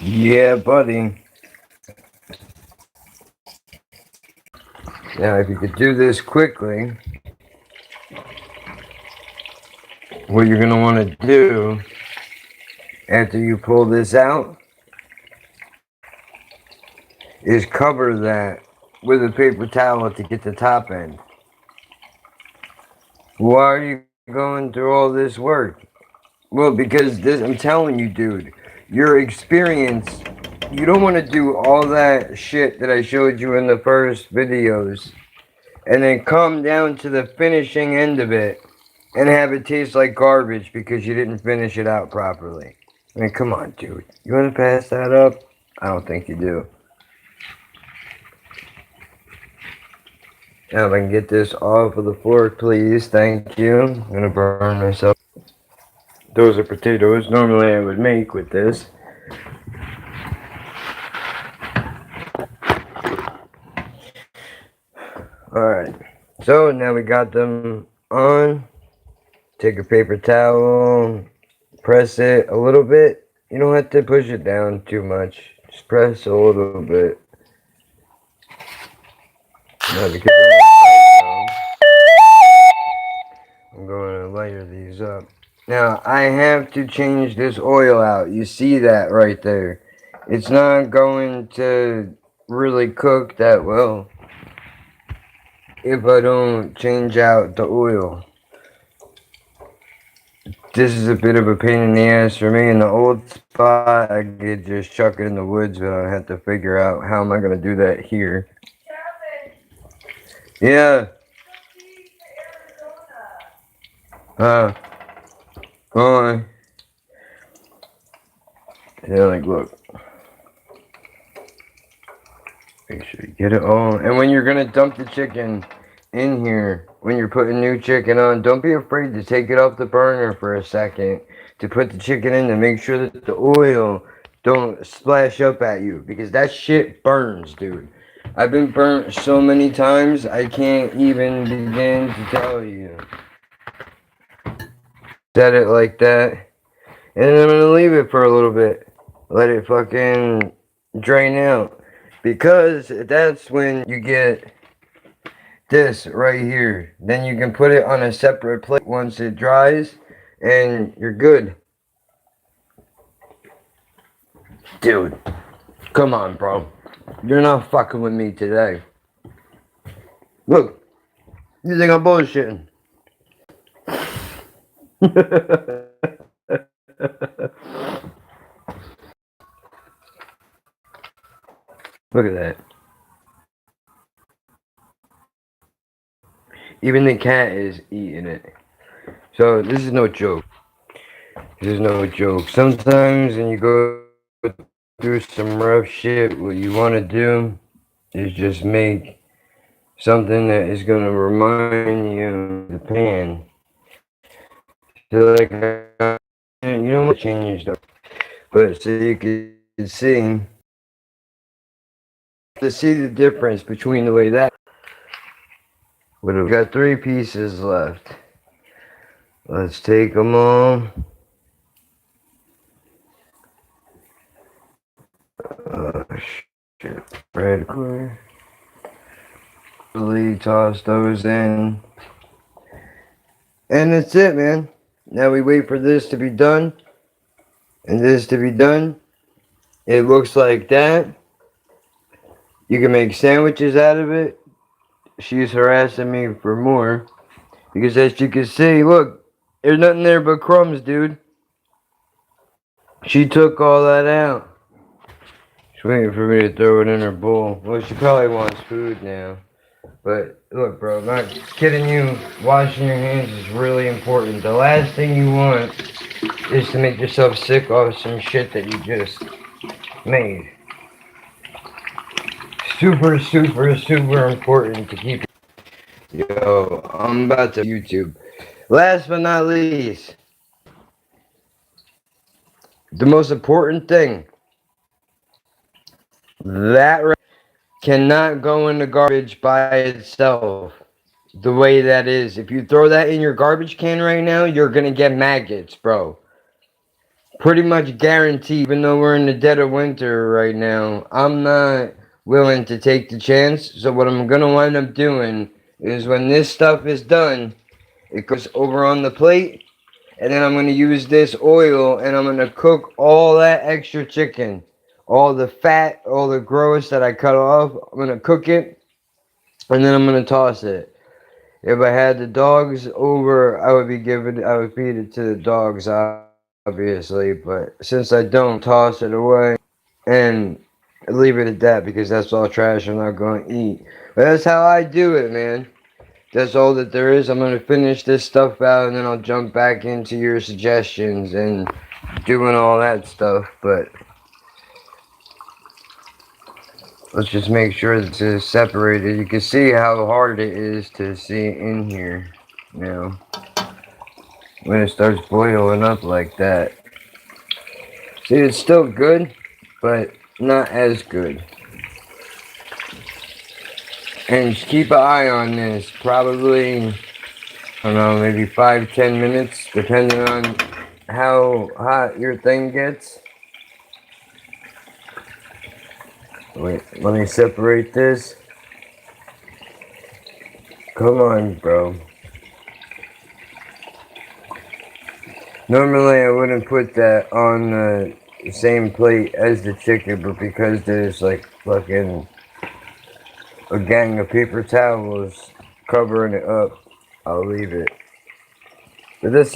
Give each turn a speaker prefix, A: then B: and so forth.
A: Yeah, buddy. Now, if you could do this quickly, what you're going to want to do after you pull this out is cover that with a paper towel to get the top end. Why are you going through all this work? Well, because this, I'm telling you, dude, your experience, you don't want to do all that shit that I showed you in the first videos and then come down to the finishing end of it and have it taste like garbage because you didn't finish it out properly. I mean, come on, dude. You want to pass that up? I don't think you do. Now, if I can get this off of the fork, please. Thank you. I'm going to burn myself. Those are potatoes normally I would make with this. Alright. So, now we got them on. Take a paper towel. Press it a little bit. You don't have to push it down too much. Just press a little bit. Now, because I'm going to layer these up. Now, I have to change this oil out. You see that right there. It's not going to really cook that well if I don't change out the oil. This is a bit of a pain in the ass for me. In the old spot, I could just chuck it in the woods, but I have to figure out how am I going to do that here. Yeah. Go on. Yeah, like, look. Make sure you get it all. And when you're going to dump the chicken in here, when you're putting new chicken on, don't be afraid to take it off the burner for a second to put the chicken in to make sure that the oil don't splash up at you, because that shit burns, dude. I've been burnt so many times, I can't even begin to tell you. Set it like that. And then I'm going to leave it for a little bit. Let it fucking drain out. Because that's when you get this right here. Then you can put it on a separate plate once it dries. And you're good. Dude. Come on, bro. You're not fucking with me today. Look. You think I'm bullshitting? Look at that. Even the cat is eating it. So this is no joke. This is no joke. Sometimes when you go through some rough shit, what you want to do is just make something that is going to remind you of the pan. So like, you don't want to change stuff, but so you can see the difference between the way that. We've got 3 pieces left. Let's take them all. Shit. Red clear. Really toss those in. And that's it, man. Now we wait for this to be done. And this to be done. It looks like that. You can make sandwiches out of it. She's harassing me for more. Because as you can see, look. There's nothing there but crumbs, dude. She took all that out. She's waiting for me to throw it in her bowl. Well, she probably wants food now. But look, bro, I'm not kidding you. Washing your hands is really important. The last thing you want is to make yourself sick off some shit that you just made. Super, super, super important to keep. Yo, I'm about to YouTube. Last but not least, the most important thing. That cannot go in the garbage by itself. The way that is. If you throw that in your garbage can right now, you're gonna get maggots, bro. pretty much guaranteed, even though we're in the dead of winter right now, I'm not willing to take the chance. So what I'm gonna wind up doing is when this stuff is done, it goes over on the plate, and then I'm gonna use this oil and I'm gonna cook all that extra chicken, all the fat, all the gross that I cut off. I'm gonna cook it, and then I'm gonna toss it. If I had the dogs over, I would feed it to the dogs, obviously. But since I don't, toss it away and leave it at that because that's all trash I'm not going to eat. But that's how I do it, man. That's all that there is. I'm going to finish this stuff out and then I'll jump back into your suggestions and doing all that stuff. But let's just make sure that it's separated. You can see how hard it is to see in here now when it starts boiling up like that. See, it's still good, but not as good. And just keep an eye on this. Probably, I don't know, maybe 5-10 minutes, depending on how hot your thing gets. Wait, let me separate this. Come on, bro. Normally I wouldn't put that on the same plate as the chicken, but because there's like fucking a gang of paper towels covering it up, I'll leave it. But this